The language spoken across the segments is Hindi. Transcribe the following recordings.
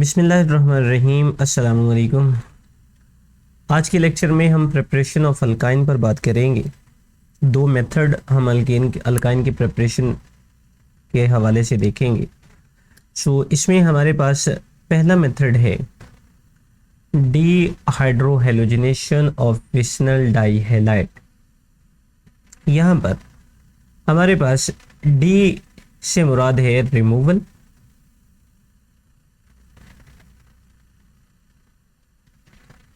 बिस्मिल्लाहिर्रहमानिर्रहीम। अस्सलाम वालेकुम। आज के लेक्चर में हम प्रिपरेशन ऑफ अल्काइन पर बात करेंगे। दो मेथड हम अल्काइन की प्रिपरेशन के हवाले से देखेंगे। इसमें हमारे पास पहला मेथड है dehydrohalogenation of vicinal dihalide. यहाँ पर हमारे पास डी से मुराद है रिमूवल,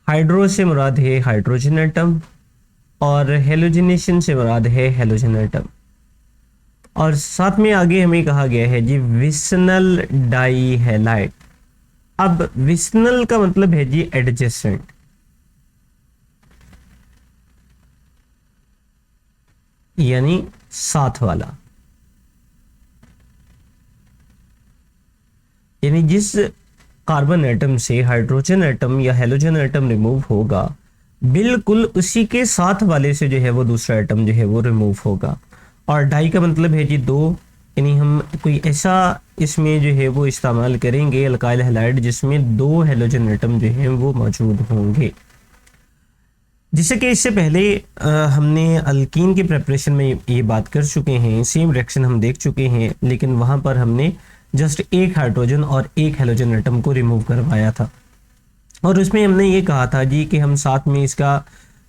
हाइड्रो से मुराद है हाइड्रोजन एटम और हेलोजिनेशन से मुराद है हेलोजन एटम। और साथ में आगे हमें कहा गया है जी विसनल डाई हैलाइड। अब विसनल का मतलब है जी एडजेसेंट, यानी साथ वाला, यानी जिस कार्बन एटम से हाइड्रोजन एटम या हेलोजन एटम रिमूव होगा बिल्कुल उसी के साथ वाले से जो है वो दूसरा एटम जो है वो रिमूव होगा। और डाई का मतलब है जी दो, यानी हम कोई ऐसा इसमें जो है वो इस्तेमाल करेंगे अल्काइल हैलाइड जिसमें दो हेलोजन एटम जो है वो मौजूद होंगे। जिससे कि इससे पहले हमने अल्कीन की प्रिपरेशन में ये बात कर चुके हैं, सेम रिएक्शन हम देख चुके हैं, लेकिन वहां पर हमने जस्ट एक हाइड्रोजन और एक हेलोजन एटम को रिमूव करवाया था। और उसमें हमने ये कहा था जी कि हम साथ में इसका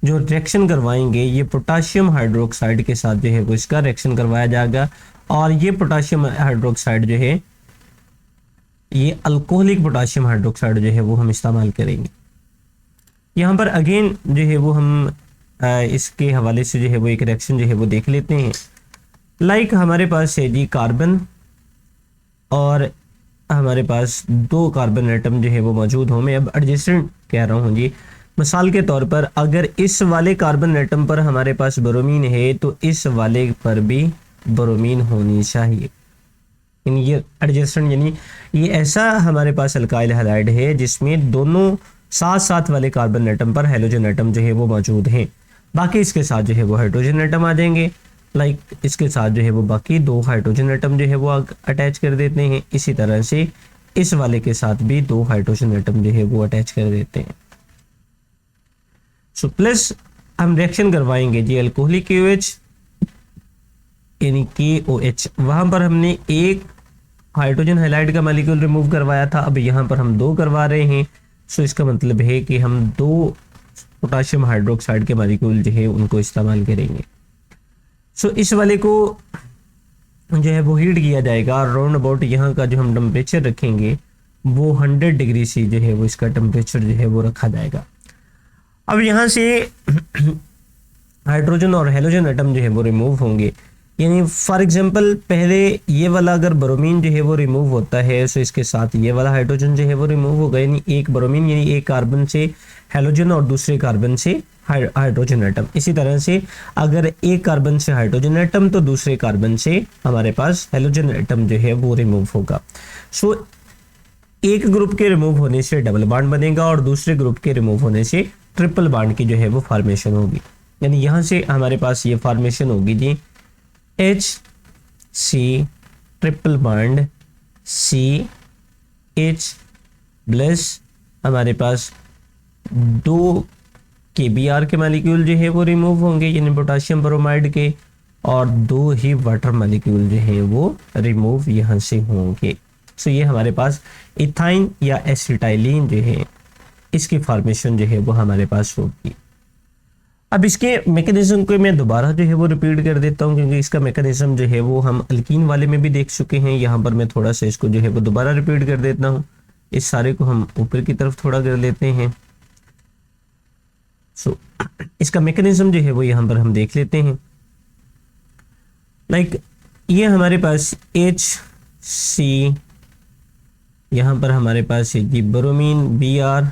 जो रिएक्शन करवाएंगे ये पोटाशियम हाइड्रोक्साइड के साथ जो है वो इसका रिएक्शन करवाया जाएगा। और ये पोटाशियम हाइड्रोक्साइड जो है ये अल्कोहलिक पोटाशियम हाइड्रोक्साइड जो है वो हम इस्तेमाल करेंगे। यहाँ पर अगेन जो है वो हम इसके हवाले से जो है वो एक रिएक्शन जो है वो देख लेते हैं। लाइक हमारे पास है जी कार्बन और हमारे पास दो कार्बन एटम जो है वो मौजूद हों। मैं अब एडजेसेंट कह रहा हूँ जी। मिसाल के तौर पर अगर इस वाले कार्बन एटम पर हमारे पास ब्रोमीन है तो इस वाले पर भी ब्रोमीन होनी चाहिए। यानी ये एडजेसेंट, यानी ये ऐसा हमारे पास अल्काइल हैलाइड है जिसमें दोनों साथ साथ वाले कार्बन एटम पर हेलोजन एटम जो है वो मौजूद हैं। बाकी इसके साथ जो है वो हाइड्रोजन एटम आ जाएंगे। लाइक इसके साथ जो है वो बाकी दो हाइड्रोजन एटम जो है वो अटैच कर देते हैं। इसी तरह से इस वाले के साथ भी दो हाइड्रोजन एटम जो है वो अटैच कर देते हैं। प्लस हम रिएक्शन करवाएंगे जी अल्कोहलिक KOH यानी KOH। वहां पर हमने एक हाइड्रोजन हैलाइड का मॉलिक्यूल रिमूव करवाया था, अब यहाँ पर हम दो करवा रहे हैं। इसका मतलब है कि हम दो पोटाशियम हाइड्रोक्साइड के मॉलिक्यूल जो है उनको इस्तेमाल करेंगे। इस वाले को जो है वो हीट किया जाएगा। राउंड अबाउट यहाँ का जो हम टेम्परेचर रखेंगे वो 100 डिग्री से जो है वो इसका टेम्परेचर जो है वो रखा जाएगा। अब यहाँ से हाइड्रोजन और हेलोजन एटम जो है वो रिमूव होंगे। यानी फॉर एग्जांपल पहले ये वाला अगर ब्रोमीन जो है वो रिमूव होता है तो इसके साथ ये वाला हाइड्रोजन जो है वो रिमूव होगा। यानी एक ब्रोमीन यानी एक कार्बन से हेलोजन और दूसरे कार्बन से हाइड्रोजन एटम। इसी तरह से अगर एक कार्बन से हाइड्रोजन एटम तो दूसरे कार्बन से हमारे पास हेलोजन एटम जो है वो रिमूव होगा। एक ग्रुप के रिमूव होने से डबल बॉन्ड बनेगा और दूसरे ग्रुप के रिमूव होने से ट्रिपल बॉन्ड की जो है वो फॉर्मेशन होगी। यानी यहाँ से हमारे पास ये फॉर्मेशन होगी जी HC triple bond CH plus हमारे पास दो KBr के मॉलिक्यूल जो है वो रिमूव होंगे, यानी पोटाशियम ब्रोमाइड के, और दो ही वाटर मॉलिक्यूल जो है वो रिमूव यहाँ से होंगे। ये हमारे पास इथाइन या एसिटाइलिन जो है इसकी फॉर्मेशन जो है वो हमारे पास होगी। अब इसके मैकेनिज्म को मैं दोबारा जो है वो रिपीट कर देता हूँ क्योंकि इसका मैकेनिज्म जो है वो हम अल्कीन वाले में भी देख चुके हैं। यहाँ पर मैं थोड़ा सा इसको जो है वो दोबारा रिपीट कर देता हूँ। इस सारे को हम ऊपर की तरफ थोड़ा कर लेते हैं। इसका मैकेनिज्म जो है वो यहाँ पर हम देख लेते हैं। लाइक ये हमारे पास HC, यहाँ पर हमारे पास है जी ब्रोमीन Br,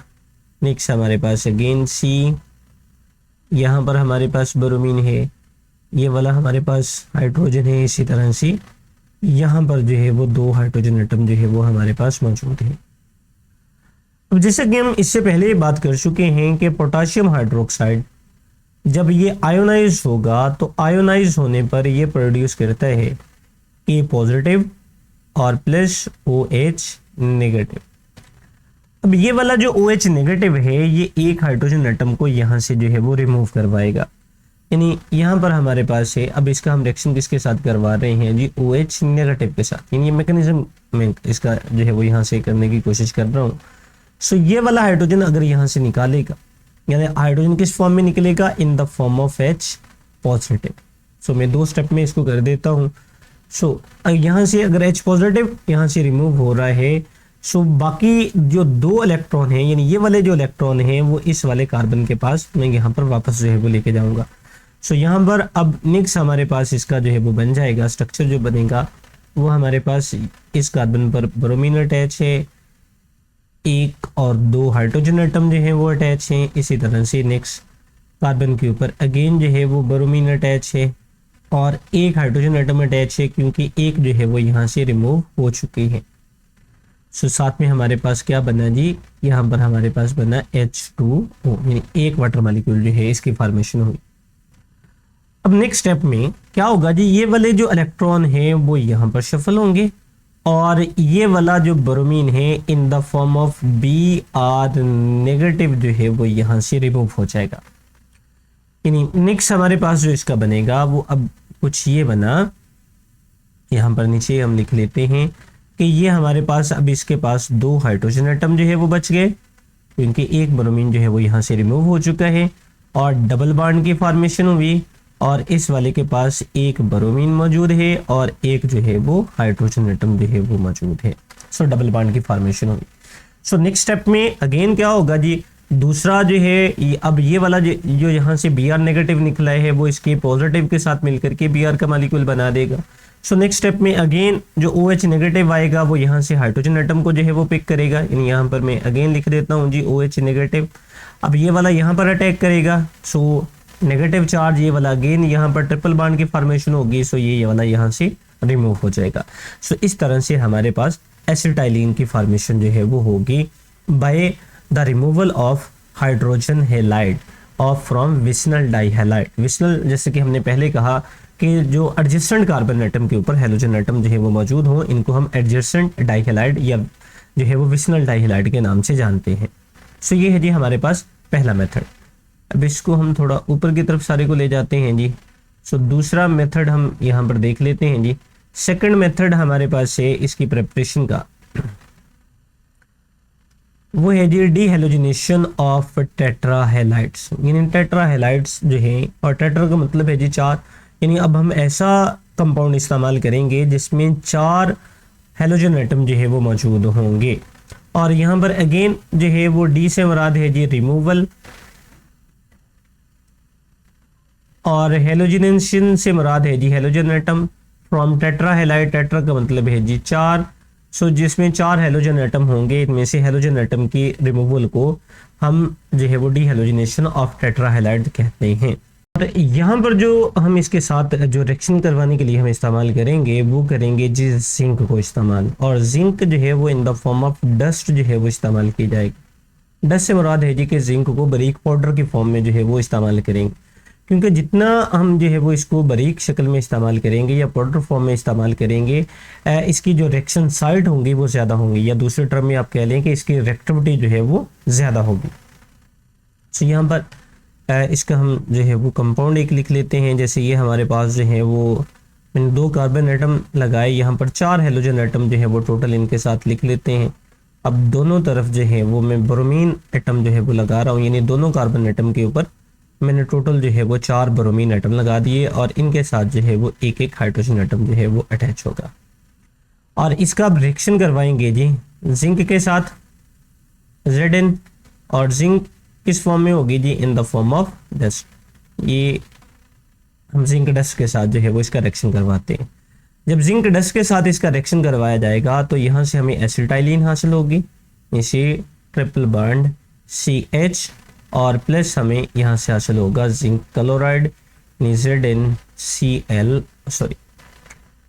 नेक्स्ट हमारे पास अगेन C, यहाँ पर हमारे पास ब्रोमीन है, ये वाला हमारे पास हाइड्रोजन है। इसी तरह से यहाँ पर जो है वो दो हाइड्रोजन एटम जो है वो हमारे पास मौजूद है। अब जैसे कि हम इससे पहले बात कर चुके हैं कि पोटाशियम हाइड्रोक्साइड जब ये आयोनाइज होगा तो आयोनाइज होने पर ये प्रोड्यूस करता है A पॉजिटिव और प्लस OH नेगेटिव। अब ये वाला जो OH नेगेटिव है ये एक हाइड्रोजन एटम को यहाँ से जो है वो रिमूव करवाएगा, यानी यहाँ पर हमारे पास है। अब इसका हम रिएक्शन किसके साथ करवा रहे हैं जी, OH नेगेटिव के साथ, यानी ये मैकेनिज्म में इसका जो है वो यहाँ से करने की कोशिश कर रहा हूँ। सो ये वाला हाइड्रोजन अगर यहाँ से निकालेगा, यानी हाइड्रोजन किस फॉर्म में निकलेगा, in the form of H positive. So मैं 2 स्टेप में इसको कर देता हूँ। सो यहाँ से अगर H पॉजिटिव यहाँ से रिमूव हो रहा है, सो बाकी जो 2 इलेक्ट्रॉन हैं, यानी ये वाले जो इलेक्ट्रॉन हैं वो इस वाले कार्बन के पास मैं यहाँ पर वापस जो है वो लेके जाऊँगा। सो यहाँ पर अब नेक्स्ट हमारे पास इसका जो है वो बन जाएगा, स्ट्रक्चर जो बनेगा वो हमारे पास इस कार्बन पर ब्रोमीन अटैच है, 1 और 2 हाइड्रोजन एटम जो है वो अटैच हैं। इसी तरह से नेक्स्ट कार्बन के ऊपर अगेन जो है वो ब्रोमीन अटैच है और 1 हाइड्रोजन एटम अटैच है, क्योंकि 1 जो है वो यहाँ से रिमूव हो चुकी है। सो साथ में हमारे पास क्या बना जी, यहाँ पर हमारे पास बना H2O, यानी 1 वाटर मॉलिक्यूल जो है इसकी फॉर्मेशन हुई। अब नेक्स्ट स्टेप में क्या होगा जी, ये वाले जो इलेक्ट्रॉन है वो यहाँ पर शफल होंगे और ये वाला जो ब्रोमीन है इन the form of Br negative जो है वो यहाँ से रिमूव हो जाएगा। यानी नेक्स्ट हमारे पास जो इसका बनेगा वो अब कुछ ये बना, यहाँ पर नीचे हम लिख लेते हैं कि ये हमारे पास अब इसके पास 2 हाइड्रोजन एटम जो है वो बच गए, क्योंकि 1 ब्रोमीन जो है वो यहाँ से रिमूव हो चुका है और डबल बॉन्ड की फॉर्मेशन हुई और इस वाले के पास 1 ब्रोमीन मौजूद है और 1 जो है वो हाइड्रोजन एटम जो है वो मौजूद है। सो डबल बॉन्ड की फॉर्मेशन हुई। सो नेक्स्ट स्टेप में अगेन क्या होगा जी, दूसरा जो है अब ये वाला जो यहाँ से Br नेगेटिव निकला है वो इसके पॉजिटिव के साथ मिलकर के Br का मॉलिक्यूल बना देगा। सो नेक्स्ट स्टेप में अगेन जो OH नेगेटिव आएगा वो यहाँ से हाइड्रोजन एटम को जो है वो पिक करेगा, यानी यहाँ पर मैं अगेन लिख देता हूँ जी OH नेगेटिव। अब ये वाला यहाँ पर अटैक करेगा, सो नेगेटिव चार्ज ये वाला अगेन यहाँ पर ट्रिपल बॉन्ड की फॉर्मेशन होगी, सो ये वाला यहाँ से रिमूव हो जाएगा। सो इस तरह से हमारे पास एसिटाइलिन की फॉर्मेशन जो है वो होगी by the removal of hydrogen halide of from vicinal dihalide. Vicinal जैसे कि हमने पहले कहा कि जो एडजेसेंट कार्बन एटम के ऊपर हैलोजन एटम जो है वो मौजूद हो, इनको हम एडजेसेंट डाइहैलाइड या जो है वो विसनल डाइहैलाइड के नाम से जानते हैं। सो ये है जी हमारे पास पहला मेथड। अब इसको हम थोड़ा ऊपर की तरफ सारे को ले जाते हैं जी। सो दूसरा मेथड हम यहाँ पर देख लेते हैं जी। सेकंड मेथड हमारे पास है इसकी प्रिपरेशन का, वो है जी डीहेलोजिनेशन ऑफ टेट्राहेलाइड्स। यानी टेट्राहेलाइड्स जो है, और टेट्रा का मतलब है जी 4, यानी अब हम ऐसा कंपाउंड इस्तेमाल करेंगे जिसमें 4 हेलोजन एटम जो है वो मौजूद होंगे। और यहाँ पर अगेन जो है वो डी से मुराद है जी रिमूवल, और हेलोजिनेशन से मुराद है जी हेलोजन एटम फ्रॉम टेट्राहेलाइड। टेट्रा का मतलब है जी 4, सो जिसमें 4 हेलोजन एटम होंगे, इनमें से हेलोजन एटम की रिमूवल को हम जो है वो डीहेलोजिनेशन ऑफ टेट्राहेलाइड कहते हैं। और यहाँ पर जो हम इसके साथ जो रिएक्शन करवाने के लिए हम इस्तेमाल करेंगे वो करेंगे जी जिंक को इस्तेमाल, और जिंक जो है वो इन द फॉर्म ऑफ डस्ट जो है वो इस्तेमाल की जाएगी। डस्ट से मुराद है जी कि जिंक को बारीक पाउडर की फॉर्म में जो है वो इस्तेमाल करेंगे, क्योंकि जितना हम जो है वो इसको बारीक शक्ल में इस्तेमाल करेंगे या पाउडर फॉर्म में इस्तेमाल करेंगे, इसकी जो रिएक्शन साइट होंगी वो ज़्यादा होंगी, या दूसरे टर्म में आप कह लें कि इसकी रिएक्टिविटी जो है वो ज़्यादा होगी। सो यहाँ पर इसका हम जो है वो कंपाउंड एक लिख लेते हैं। जैसे ये हमारे पास जो है वो मैंने 2 कार्बन एटम लगाए, यहाँ पर 4 हेलोजन एटम जो है वो टोटल इनके साथ लिख लेते हैं। अब दोनों तरफ जो है वो मैं ब्रोमीन एटम जो है वो लगा रहा हूँ, यानी दोनों कार्बन एटम के ऊपर मैंने टोटल जो है वो 4 ब्रोमीन एटम लगा दिए, और इनके साथ जो है वो एक हाइड्रोजन एटम जो है वो अटैच होगा। और इसका अब रिएक्शन करवाएंगे जी जिंक के साथ Zn, और जिंक किस फॉर्म में होगी जी, in the form of dust. ये हम जिंक डस्ट के साथ जो है वो इसका रिएक्शन करवाते हैं। जब जिंक डस्ट के साथ इसका रिएक्शन करवाया जाएगा तो यहाँ से हमें एसिटाइलिन हासिल होगी, इसे ट्रिपल बॉन्ड CH, और प्लस हमें यहाँ से हासिल होगा जिंक क्लोराइड ZnCl, सॉरी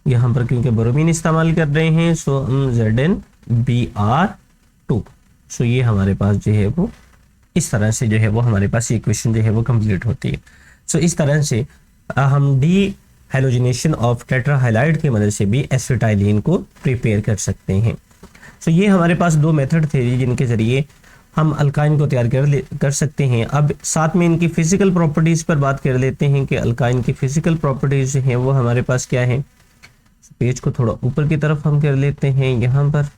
यहाँ पर क्योंकि ब्रोमीन इस्तेमाल कर रहे हैं सो हम ZnBr2। सो ये हमारे पास जो है वो इस तरह से जो है वो हमारे पास इक्वेशन जो है वो कंप्लीट होती है। सो इस तरह से हम डी हेलोजिनेशन ऑफ टेट्राहाइलाइड की मदद से भी एसिटाइलिन को प्रिपेयर कर सकते हैं। सो ये हमारे पास दो मेथड थे जी जिनके ज़रिए हम अल्काइन को तैयार कर सकते हैं। अब साथ में इनकी फिजिकल प्रॉपर्टीज़ पर बात कर लेते हैं कि अल्काइन की फिजिकल प्रॉपर्टीज़ हैं वो हमारे पास क्या है। पेज को थोड़ा ऊपर की तरफ हम कर लेते हैं यहाँ पर।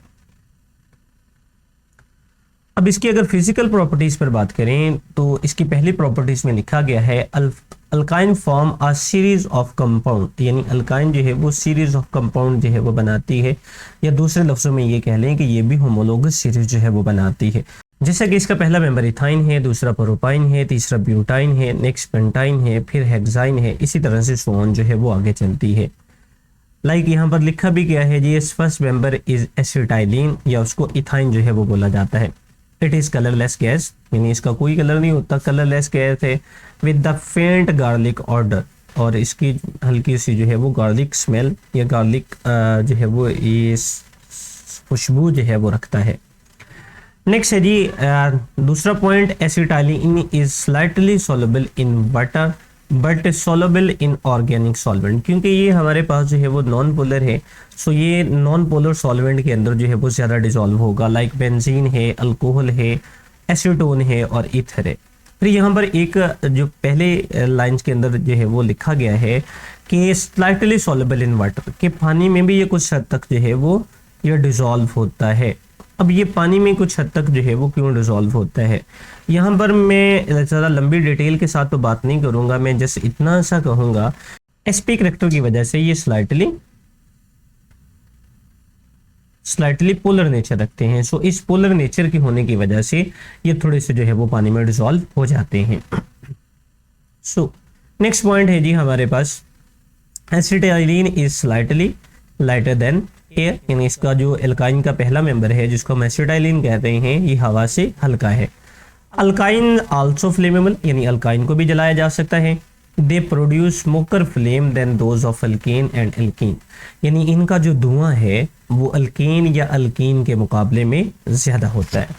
अब इसकी अगर फिजिकल प्रॉपर्टीज़ पर बात करें तो इसकी पहली प्रॉपर्टीज़ में लिखा गया है alkyne form a series of compound, यानी अल्काइन जो है वो सीरीज ऑफ कंपाउंड जो है वो बनाती है, या दूसरे लफ्ज़ों में ये कह लें कि ये भी होमोलोगस सीरीज जो है वो बनाती है। जैसा कि इसका पहला मेंबर इथाइन है, दूसरा प्रोपाइन है, तीसरा ब्यूटाइन है, नेक्स्ट पेंटाइन है, फिर हेक्साइन है, इसी तरह से सोन जो है वो आगे चलती है। लाइक यहाँ पर लिखा भी गया है जी फर्स्ट मेंबर इज एसिटाइलिन, या उसको इथाइन जो है वो बोला जाता है। इट इज़ कलरलेस गैस, यानी इसका कोई कलर नहीं होता, कलरलेस गैस है विद द फेंट गार्लिक ऑर्डर, और इसकी हल्की सी जो है वो गार्लिक स्मेल या गार्लिक जो है वो ये खुशबू जो है वो रखता है। नेक्स्ट है जी दूसरा point, acetylene is slightly soluble in water but soluble in organic solvent, क्योंकि ये हमारे पास जो है वो नॉन पोलर है, सो ये नॉन पोलर सॉल्वेंट के अंदर जो है वो ज़्यादा डिजॉल्व होगा। लाइक बेंजीन है, अल्कोहल है, एसीटोन है और ईथर है। फिर यहाँ पर एक जो पहले लाइंस के अंदर जो है वो लिखा गया है कि स्लाइटली सॉल्युबल इन वाटर, कि पानी में भी ये कुछ हद तक जो है वो ये डिजॉल्व होता है। अब ये पानी में कुछ हद तक जो है वो क्यों डिजॉल्व होता है, यहाँ पर मैं ज़्यादा लंबी डिटेल के साथ तो बात नहीं करूँगा, मैं जस्ट इतना सा कहूँगा sp करैक्टर की वजह से ये स्लाइटली पोलर नेचर रखते हैं। सो इस पोलर नेचर के होने की वजह से ये थोड़े से जो है वो पानी में डिजॉल्व हो जाते हैं। सो नेक्स्ट पॉइंट है जी हमारे पास, acetylene is slightly lighter than air, यानी इसका जो एल्काइन का पहला मेंबर है जिसको हम एसिटाइलिन कहते हैं, ये हवा से हल्का है। अल्काइन आल्सो फ्लेमेबल, यानी अल्काइन को भी जलाया जा सकता है। They produce smokier flame than those of alkane and alkene, यानी इनका जो धुआं है वो अल्केन या अल्कीन के मुकाबले में ज़्यादा होता है।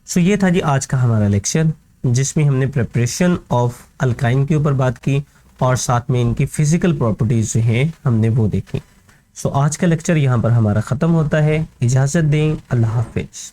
सो ये था जी आज का हमारा लेक्चर, जिसमें हमने प्रिपरेशन ऑफ अल्काइन के ऊपर बात की और साथ में इनकी फिजिकल प्रॉपर्टीज़ जो हैं हमने वो देखी। सो आज का लेक्चर यहाँ पर हमारा ख़त्म होता है। इजाज़त दें, अल्लाह हाफिज़।